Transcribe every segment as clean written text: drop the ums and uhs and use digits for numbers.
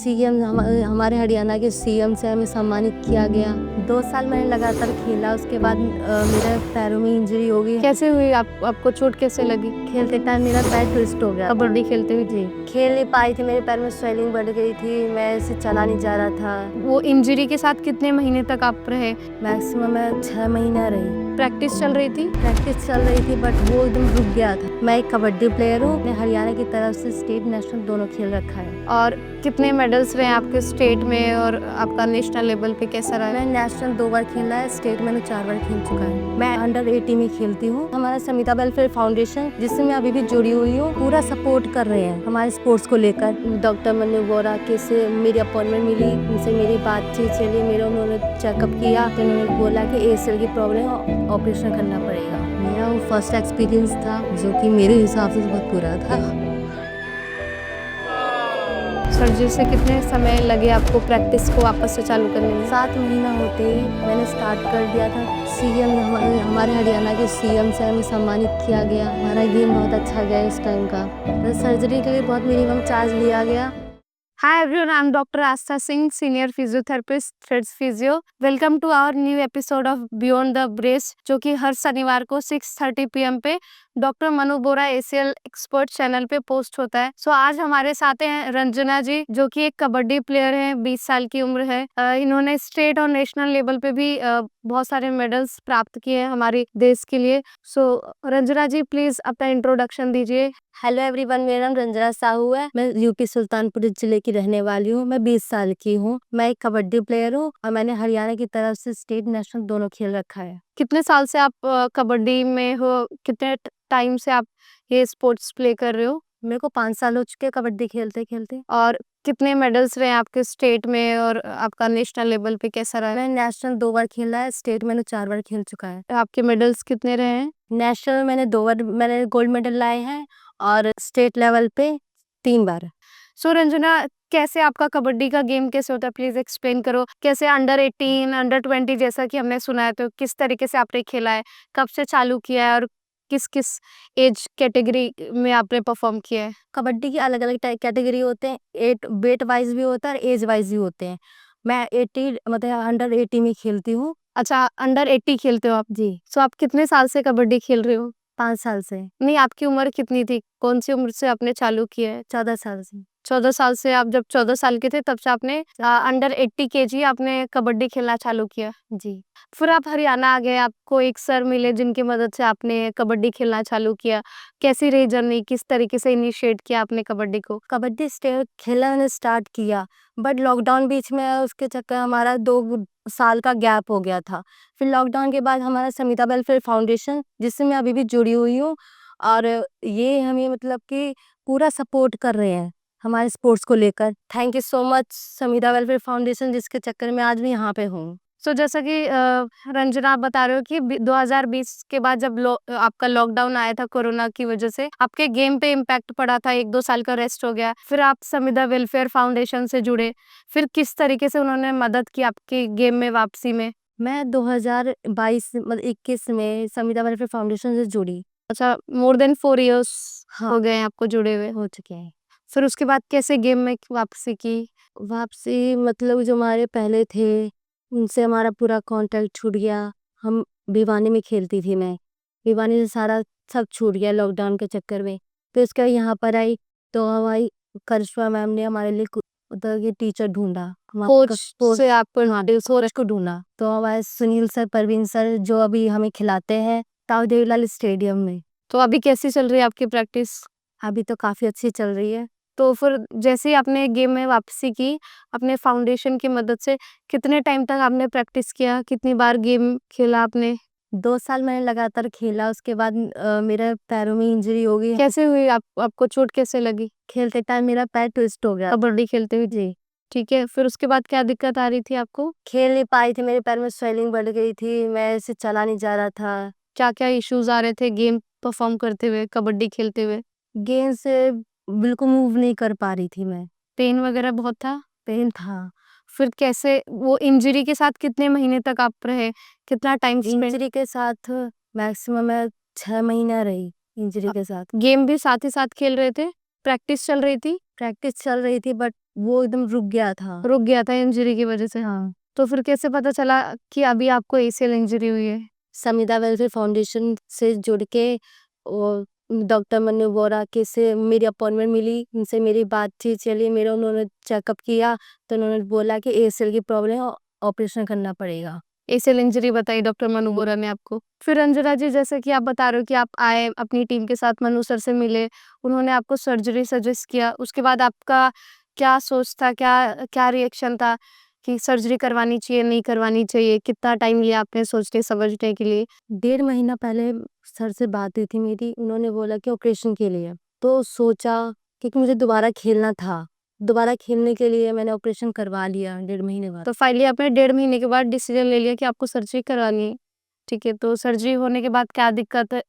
CM हमारे हरियाणा के CM से हमें सम्मानित किया गया। 2 साल मैंने लगातार खेला, उसके बाद मेरे पैरों में इंजरी हो गई। कैसे हुई? आपको चोट कैसे लगी? खेलते टाइम मेरा पैर ट्विस्ट हो गया। कबड्डी खेलते हुए? जी, खेल नहीं पाई थी, मेरे पैर में स्वेलिंग बढ़ गई थी, मैं ऐसे चला नहीं जा रहा था। वो इंजरी के साथ कितने महीने तक आप रहे? मैक्सिमम मैं 6 महीना रही। प्रैक्टिस चल रही थी? प्रैक्टिस चल रही थी बट वो एकदम रुक गया था। मैं एक कबड्डी प्लेयर हूँ, मैंने हरियाणा की तरफ से स्टेट नेशनल दोनों खेल रखा है। और कितने मेडल्स रहे आपके स्टेट में और आपका नेशनल लेवल पे कैसा रहा? मैं नेशनल 2 बार खेला है, स्टेट मैंने 4 बार खेल चुका है। मैं अंडर 18 में खेलती हूँ। हमारा समिता वेलफेयर फाउंडेशन, जिससे मैं अभी भी जुड़ी हुई हूँ, पूरा सपोर्ट कर रहे हैं हमारे स्पोर्ट्स को लेकर। डॉक्टर मनु बोरा के से मेरी अपॉइंटमेंट मिली, उनसे मेरी बातचीत चली, मेरा उन्होंने चेकअप किया, तो उन्होंने बोला कि ACL की प्रॉब्लम, ऑपरेशन करना पड़ेगा। मेरा वो फर्स्ट एक्सपीरियंस था जो कि मेरे हिसाब से बहुत बुरा था। सर्जरी से कितने समय लगे आपको प्रैक्टिस को वापस से चालू करने में? 7 महीना होते ही मैंने स्टार्ट कर दिया था। सीएम हमारे हरियाणा के सीएम से हमें सम्मानित किया गया। हमारा गेम बहुत अच्छा गया इस टाइम का। तो सर्जरी के लिए बहुत मिनिमम चार्ज लिया गया। Hi everyone, I'm Dr. Astha Singh, Senior Physiotherapist, Threads Physio. Welcome to our new episode of Beyond the Brace, जो कि हर शनिवार को 6:30 PM पे डॉक्टर मनु बोरा ACL एक्सपर्ट चैनल पे पोस्ट होता है। सो आज हमारे साथ हैं रंजना जी, जो कि एक कबड्डी प्लेयर हैं, 20 साल की उम्र है। इन्होंने स्टेट और नेशनल लेवल पे भी बहुत सारे मेडल्स प्राप्त किए हैं हमारे देश के लिए। सो रंजना जी, प्लीज अपना इंट्रोडक्शन दीजिए। हेलो एवरीवन, मेरा नाम रंजना साहू है। मैं यूपी सुल्तानपुर जिले की रहने वाली हूँ। मैं 20 साल की हूँ। मैं एक कबड्डी प्लेयर हूँ और मैंने हरियाणा की तरफ से स्टेट नेशनल दोनों खेल रखा है। कितने साल से आप कबड्डी में हो? कितने टाइम से आप ये स्पोर्ट्स प्ले कर रहे हो? मेरे को 5 साल हो चुके हैं कबड्डी खेलते खेलते। और कितने मेडल्स रहे आपके स्टेट में और आपका नेशनल लेवल पे कैसा रहा? मैंने नेशनल 2 बार खेला है, स्टेट मैंने 4 बार खेल चुका है। आपके मेडल्स कितने रहे हैं? नेशनल मैंने 2 बार मैंने गोल्ड मेडल लाए हैं और स्टेट लेवल पे 3 बार। सो रंजना, कैसे आपका कबड्डी का गेम कैसे होता है? प्लीज एक्सप्लेन करो। कैसे अंडर 18, अंडर 20 जैसा कि हमने सुना है, तो किस तरीके से आपने खेला है, कब से चालू किया है और किस किस एज कैटेगरी में आपने परफॉर्म किया है? कबड्डी की अलग अलग कैटेगरी होते हैं, वेट वाइज भी होता है और एज वाइज भी होते हैं। मैं 80 मतलब अंडर 80 में खेलती हूँ। अच्छा, अंडर 80 खेलते हो आप? जी। सो आप कितने साल से कबड्डी खेल रहे हो? 5 साल से। नहीं, आपकी उम्र कितनी थी? कौन सी उम्र से आपने चालू किया है? 14 साल से। 14 साल से। आप जब 14 साल के थे तब से आपने अंडर 80 केजी आपने कबड्डी खेलना चालू किया। जी। फिर आप हरियाणा आ गए, आपको एक सर मिले जिनकी मदद से आपने कबड्डी खेलना चालू किया। कैसी रही जर्नी? किस तरीके से इनिशिएट किया आपने कबड्डी को? कबड्डी खेलना मैंने स्टार्ट किया, बट लॉकडाउन बीच में है, उसके चक्कर हमारा 2 साल का गैप हो गया था। फिर लॉकडाउन के बाद हमारा समिता वेलफेयर फाउंडेशन, जिससे मैं अभी भी जुड़ी हुई हूँ, और ये हमें मतलब कि पूरा सपोर्ट कर रहे हैं हमारे स्पोर्ट्स को लेकर। Thank you so much Samita welfare foundation, जिसके चक्कर में आज मैं यहाँ पे हूँ। सो जैसा कि रंजना आप बता रहे हो कि 2020 के बाद जब आपका लॉकडाउन आया था कोरोना की वजह से, आपके गेम पे इम्पैक्ट पड़ा था, 1-2 साल का रेस्ट हो गया। फिर आप समिधा वेलफेयर फाउंडेशन से जुड़े। फिर किस तरीके से उन्होंने मदद की आपकी गेम में वापसी में? मैं 2022 मतलब 21 में समिता वेलफेयर फाउंडेशन से जुड़ी। अच्छा, मोर देन 4 इयर्स हाँ, हो गए हैं आपको जुड़े हुए। हो चुके हैं। फिर उसके बाद कैसे गेम में वापसी की? वापसी मतलब जो हमारे पहले थे, उनसे हमारा पूरा कॉन्टैक्ट छूट गया। हम भिवानी में खेलती थी मैं। भिवानी से सारा सब छूट गया लॉकडाउन के चक्कर में। फिर उसके बाद यहाँ पर आई, तो हमारी करिश्मा मैम ने हमारे लिए उधर के टीचर ढूँढा। कोच से आप हाँ, कोच को ढूँढा। तो हमारे सुनील सर, परवीन सर, जो अभी हमें खिलाते हैं ताऊ देवीलाल स्टेडियम में। तो अभी कैसी चल रही है आपकी प्रैक्टिस? अभी तो काफ़ी अच्छी चल रही है। तो फिर जैसे ही आपने गेम में वापसी की, अपने फाउंडेशन की मदद से, कितने टाइम तक आपने प्रैक्टिस किया? कितनी बार गेम खेला आपने? 2 साल मैंने लगातार खेला, उसके बाद मेरे पैरों में इंजरी हो गई। कैसे हुई? आपको चोट कैसे लगी? खेलते टाइम मेरा पैर ट्विस्ट हो गया। कबड्डी खेलते हुए? जी। ठीक है, फिर उसके बाद क्या दिक्कत आ रही थी आपको? खेल नहीं पाई थी, मेरे पैर में स्वेलिंग बढ़ गई थी, मैं ऐसे चला नहीं जा रहा था। क्या-क्या इश्यूज आ रहे थे गेम परफॉर्म करते हुए, कबड्डी खेलते हुए? गेंद से बिल्कुल मूव नहीं कर पा रही थी मैं। पेन वगैरह बहुत था? पेन था। फिर कैसे वो इंजरी के साथ कितने महीने तक आप रहे? कितना टाइम स्पेंड? इंजरी के साथ मैक्सिमम मैं 6 महीना रही इंजरी के साथ। गेम भी साथ ही साथ खेल रहे थे? प्रैक्टिस चल रही थी? प्रैक्टिस चल रही थी बट वो एकदम रुक गया था। रुक गया था इंजरी की वजह से। हाँ। तो फिर कैसे पता चला कि अभी आपको एसीएल इंजरी हुई है? समिता वेलफेयर फाउंडेशन से जुड़ के वो डॉक्टर मनु बोरा के से मेरी अपॉइंटमेंट मिली, उनसे मेरी बातचीत चली, मेरा उन्होंने चेकअप किया तो उन्होंने बोला कि एसीएल की प्रॉब्लम है, ऑपरेशन करना पड़ेगा। एसीएल इंजरी बताई डॉक्टर मनु बोरा ने आपको। फिर अंजना जी, जैसे कि आप बता रहे हो कि आप आए अपनी टीम के साथ, मनु सर से मिले, उन्होंने आपको सर्जरी सजेस्ट किया, उसके बाद आपका क्या सोच था, क्या क्या रिएक्शन था कि सर्जरी करवानी चाहिए, नहीं करवानी चाहिए? कितना टाइम लिया आपने सोचने समझने के लिए? 1.5 महीना पहले सर से बात हुई थी मेरी, उन्होंने बोला कि ऑपरेशन के लिए। तो सोचा क्योंकि मुझे दोबारा खेलना था, दोबारा खेलने के लिए मैंने ऑपरेशन करवा लिया 1.5 महीने बाद। तो फाइनली आपने 1.5 महीने के बाद डिसीजन ले लिया कि आपको सर्जरी करवानी है। ठीक है, तो सर्जरी होने के बाद क्या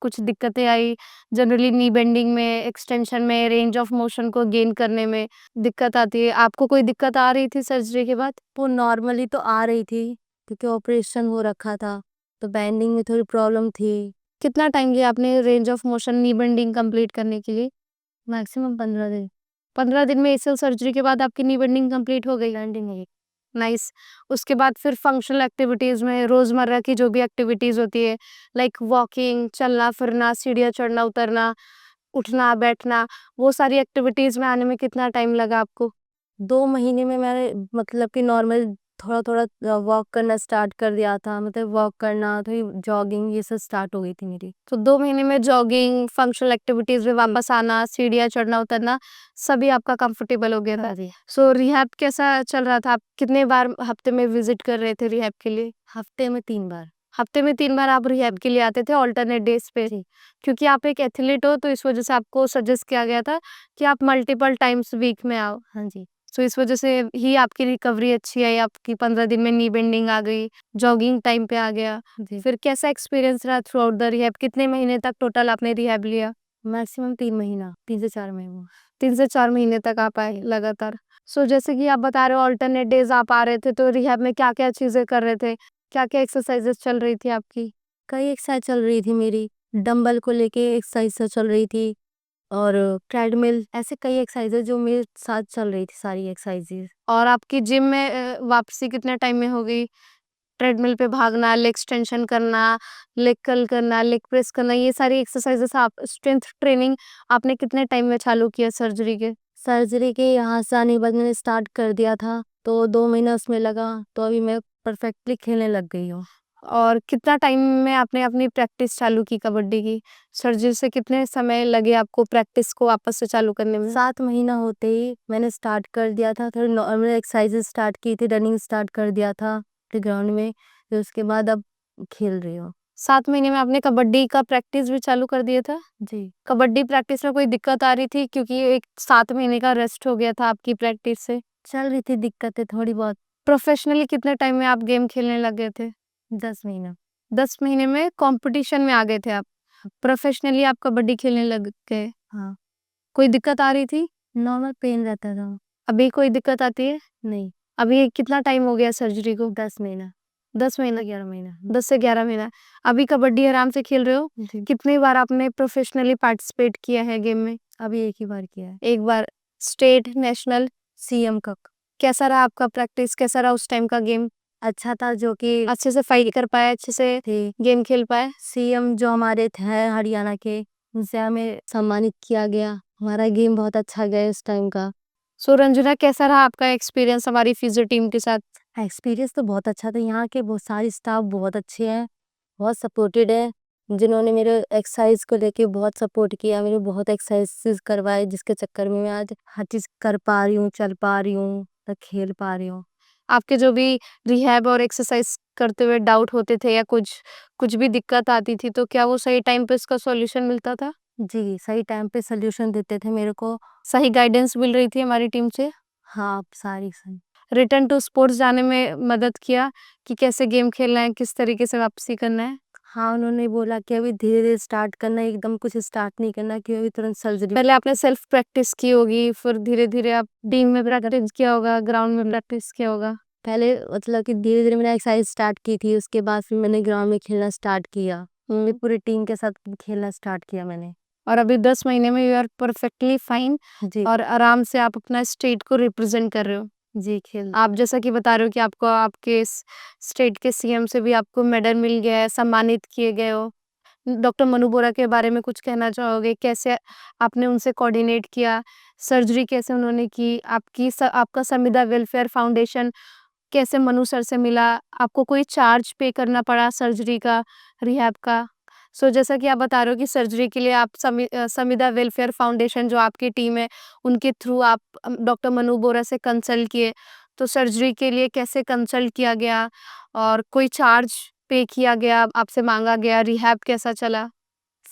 कुछ दिक्कतें आई? जनरली नी बेंडिंग में, एक्सटेंशन में, रेंज ऑफ मोशन को गेन करने में दिक्कत आती है। आपको कोई दिक्कत आ रही थी सर्जरी के बाद? वो नॉर्मली तो आ रही थी क्योंकि ऑपरेशन हो रखा था, तो बेंडिंग में थोड़ी प्रॉब्लम थी। कितना टाइम लिया आपने range of motion knee bending complete करने के लिए? मैक्सिमम 15 दिन। 15 दिन में एसीएल सर्जरी के बाद आपकी नी बेंडिंग कंप्लीट हो गई? बेंडिंग है। नाइस। उसके बाद फिर फंक्शनल एक्टिविटीज़ में रोज़मर्रा की जो भी एक्टिविटीज़ होती है, लाइक वॉकिंग, चलना-फिरना, सीढ़ियाँ चढ़ना-उतरना, उठना-बैठना, वो सारी एक्टिविटीज़ में आने में कितना टाइम लगा आपको? 2 महीने में मैंने मतलब कि नॉर्मल थोड़ा-थोड़ा वॉक करना स्टार्ट कर दिया था, मतलब वॉक करना, थोड़ी जॉगिंग ये सब स्टार्ट हो गई थी मेरी। तो 2 महीने में जॉगिंग, फंक्शनल एक्टिविटीज़ में वापस आना, सीढ़ियाँ चढ़ना-उतरना, सभी आपका कंफर्टेबल हो गया था। हाँ जी। सो रिहैब कैसा चल रहा था? आप कितने बार हफ्ते में विज़िट कर रहे थे रिहैब के लिए? हफ्ते में 3 बार। हफ्ते में 3 बार आप रिहैब के लिए आते थे अल्टरनेट डेज़ पे? जी। क्योंकि आप एक एथलीट हो तो इस वज़ह से आपको सजेस्ट किया गया था कि आप मल्टीपल टाइम्स वीक में आओ। हाँ जी। सो इस वज़ह से ही आपकी रिकवरी अच्छी आई, आपकी 15 दिन में नी बेंडिंग आ गई, जॉगिंग टाइम पे आ गया। जी। फिर कैसा एक्सपीरियंस रहा थ्रू आउट द रिहैब? कितने महीने तक टोटल आपने रिहैब लिया? मैक्सिमम 3 महीना, 3 से 4 महीने। 3 से 4 महीने तक आप आए लगातार। सो जैसे कि आप बता रहे हो अल्टरनेट डेज़ आप आ रहे थे, तो रिहैब में क्या-क्या चीज़ें कर रहे थे? क्या-क्या एक्सरसाइज़ेज़ चल रही थी आपकी? कई एक्सरसाइज चल रही थी मेरी, डंबल को लेके एक्सरसाइज चल रही थी और ट्रेडमिल, ऐसे कई एक्सरसाइजेज जो मेरे साथ चल रही थी, सारी एक्सरसाइजेज। और आपकी जिम में वापसी कितने टाइम में हो गई? ट्रेडमिल पे भागना, लेग एक्सटेंशन करना, लेग कर्ल करना, लेग प्रेस करना, ये सारी एक्सरसाइजेस आप स्ट्रेंथ ट्रेनिंग आपने कितने टाइम में चालू किया सर्जरी के? सर्जरी के यहाँ से आने के बाद मैंने स्टार्ट कर दिया था, तो 2 महीना उसमें लगा, तो अभी मैं परफेक्टली खेलने लग गई हूँ। और कितना टाइम में आपने अपनी प्रैक्टिस चालू की कबड्डी की? सर्जरी से कितने समय लगे आपको प्रैक्टिस को वापस से चालू करने में? 7 महीना होते ही मैंने स्टार्ट कर दिया था, थोड़ी नॉर्मल एक्सरसाइजेज स्टार्ट की थी, रनिंग स्टार्ट कर दिया था ग्राउंड में, फिर उसके बाद अब खेल रही हूँ। 7 महीने में आपने कबड्डी का प्रैक्टिस भी चालू कर दिया था? जी। कबड्डी प्रैक्टिस में कोई दिक्कत आ रही थी? क्योंकि एक 7 महीने का रेस्ट हो गया था आपकी प्रैक्टिस से। चल रही थी दिक्कतें थोड़ी बहुत। प्रोफेशनली कितने टाइम में आप गेम खेलने लग गए थे? 10 महीना। 10 महीने में कॉम्पिटिशन में आ गए थे आप। प्रोफेशनली आप कबड्डी खेलने लग गए। हाँ। कोई दिक्कत आ रही थी? नॉर्मल पेन रहता था। अभी कोई दिक्कत आती है? नहीं। अभी कितना टाइम हो गया सर्जरी को? 10 महीना। 10 महीना? 11 महीना। 10 से 11 महीना। अभी कबड्डी आराम से खेल रहे हो? जी। कितनी बार आपने प्रोफेशनली पार्टिसिपेट किया है गेम में? अभी एक ही बार किया है। एक बार। State, national? CM cup. कैसा रहा आपका प्रैक्टिस? कैसा रहा उस टाइम का गेम? अच्छा था, जो कि अच्छे से फाइट कर पाए, अच्छे से थे गेम खेल पाए? सीएम जो हमारे थे हरियाणा के, उनसे हमें सम्मानित किया गया। हमारा गेम बहुत अच्छा गया इस टाइम का। सो रंजना, कैसा रहा आपका एक्सपीरियंस हमारी फिजियो टीम के साथ? एक्सपीरियंस तो बहुत अच्छा था, यहाँ के बहुत सारे स्टाफ बहुत अच्छे हैं, बहुत सपोर्टेड है, जिन्होंने मेरे एक्सरसाइज को लेके बहुत सपोर्ट किया, मेरे बहुत एक्सरसाइजेस करवाए, जिसके चक्कर में मैं आज हर चीज़ कर पा रही हूँ, चल पा रही हूँ, तो खेल पा रही हूँ। आपके जो भी रिहैब और एक्सरसाइज करते हुए डाउट होते थे या कुछ कुछ भी दिक्कत आती थी, तो क्या वो सही टाइम पे इसका सॉल्यूशन मिलता था? जी, सही टाइम पे सॉल्यूशन देते थे मेरे को। सही गाइडेंस मिल रही थी हमारी टीम से? हाँ, सारी सही। रिटर्न टू स्पोर्ट्स जाने में मदद किया कि कैसे गेम खेलना है, किस तरीके से वापसी करना है? हाँ, उन्होंने बोला कि अभी धीरे-धीरे स्टार्ट करना है, एकदम कुछ स्टार्ट नहीं करना कि अभी तुरंत सर्जरी। पहले आपने सेल्फ प्रैक्टिस की होगी, फिर धीरे-धीरे आप टीम में प्रैक्टिस किया होगा, ग्राउंड में प्रैक्टिस किया होगा। पहले मतलब कि धीरे-धीरे मैंने एक्सरसाइज स्टार्ट की थी, उसके बाद फिर मैंने ग्राउंड में खेलना स्टार्ट किया। पूरी टीम के साथ खेलना स्टार्ट किया मैंने। और अभी 10 महीने में यू आर परफेक्टली फाइन जी और आराम से आप अपना स्टेट को रिप्रेजेंट कर रहे हो। जी खेल आप जैसा कि बता रहे हो कि आपको आपके स्टेट के सीएम से भी आपको मेडल मिल गया है, सम्मानित किए गए हो। डॉक्टर मनु बोरा के बारे में कुछ कहना चाहोगे? कैसे आपने उनसे कोऑर्डिनेट किया? सर्जरी कैसे उन्होंने की? आपका संविदा वेलफेयर फाउंडेशन कैसे मनु सर से मिला? आपको कोई चार्ज पे करना पड़ा सर्जरी का, रिहैब का? जैसा कि आप बता रहे हो कि सर्जरी के लिए आप संविदा वेलफेयर फाउंडेशन जो आपकी टीम है, उनके थ्रू आप डॉक्टर मनु बोरा से कंसल्ट किए। तो सर्जरी के लिए कैसे कंसल्ट किया गया और कोई चार्ज पे किया गया, आपसे माँगा गया, रिहैब कैसा चला?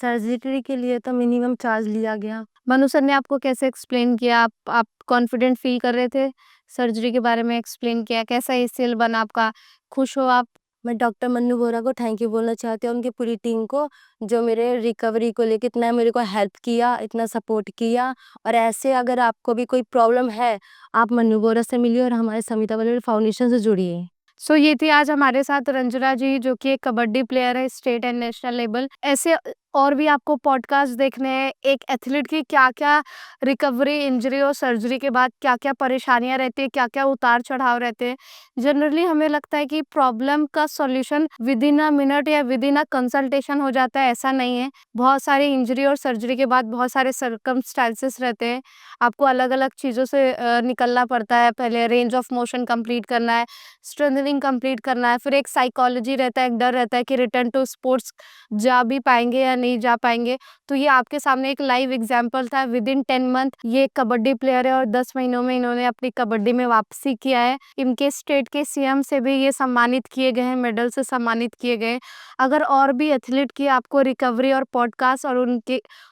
सर्जरी के लिए तो मिनिमम चार्ज लिया गया। मनु सर ने आपको कैसे एक्सप्लेन किया? आप कॉन्फिडेंट फ़ील कर रहे थे? सर्जरी के बारे में एक्सप्लेन किया, कैसा ACL बना आपका? खुश हो आप? मैं डॉक्टर मन्नू बोरा को थैंक यू बोलना चाहती हूँ, उनकी पूरी टीम को, जो मेरे रिकवरी को लेके इतना मेरे को हेल्प किया, इतना सपोर्ट किया। और ऐसे अगर आपको भी कोई प्रॉब्लम है, आप मन्नू बोरा से मिलिए और हमारे समिता वेलफेयर फाउंडेशन से जुड़िए। ये थी आज हमारे साथ रंजना जी, जो कि एक कबड्डी प्लेयर है स्टेट एंड नेशनल लेवल। ऐसे और भी आपको पॉडकास्ट देखने हैं, एक एथलीट की क्या-क्या रिकवरी, इंजरी और सर्जरी के बाद क्या-क्या परेशानियाँ रहती है, क्या-क्या उतार-चढ़ाव रहते हैं। जनरली हमें लगता है कि प्रॉब्लम का सॉल्यूशन विदिन अ मिनट या विदिन अ कंसल्टेशन हो जाता है, ऐसा नहीं है। बहुत सारी इंजरी और सर्जरी के बाद बहुत सारे सर्कमस्टेंसेस रहते हैं। आपको अलग-अलग चीज़ों से निकलना पड़ता है। पहले रेंज ऑफ मोशन कंप्लीट करना है, स्ट्रेंथनिंग कंप्लीट करना है, फिर एक साइकोलॉजी रहता है, एक डर रहता है कि रिटर्न टू स्पोर्ट्स जा भी पाएँगे या नहीं जा पाएँगे। तो ये आपके सामने एक लाइव एग्जांपल था। विदिन 10 मंथ ये कबड्डी प्लेयर है और 10 महीनों में इन्होंने अपनी कबड्डी में वापसी किया है। इनके स्टेट के सीएम से भी ये सम्मानित किए गए हैं, मेडल से सम्मानित किए गए हैं। अगर और भी एथलीट की आपको रिकवरी और पॉडकास्ट और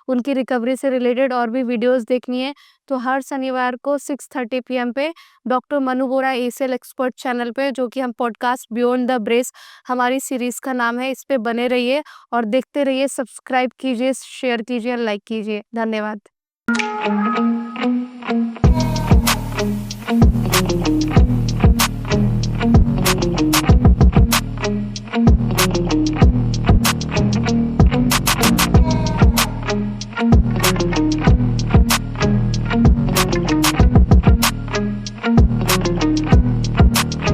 उनकी रिकवरी से रिलेटेड और भी वीडियोज़ देखनी है, तो हर शनिवार को 6:30 पीएम पे डॉक्टर मनु बोरा ACL एक्सपर्ट चैनल पे, जो कि हम पॉडकास्ट बियॉन्ड द ब्रेस हमारी सीरीज़ का नाम है, इस पे बने रहिए और देखते रहिए, सब्सक्राइब कीजिए, शेयर कीजिए, लाइक कीजिए। धन्यवाद।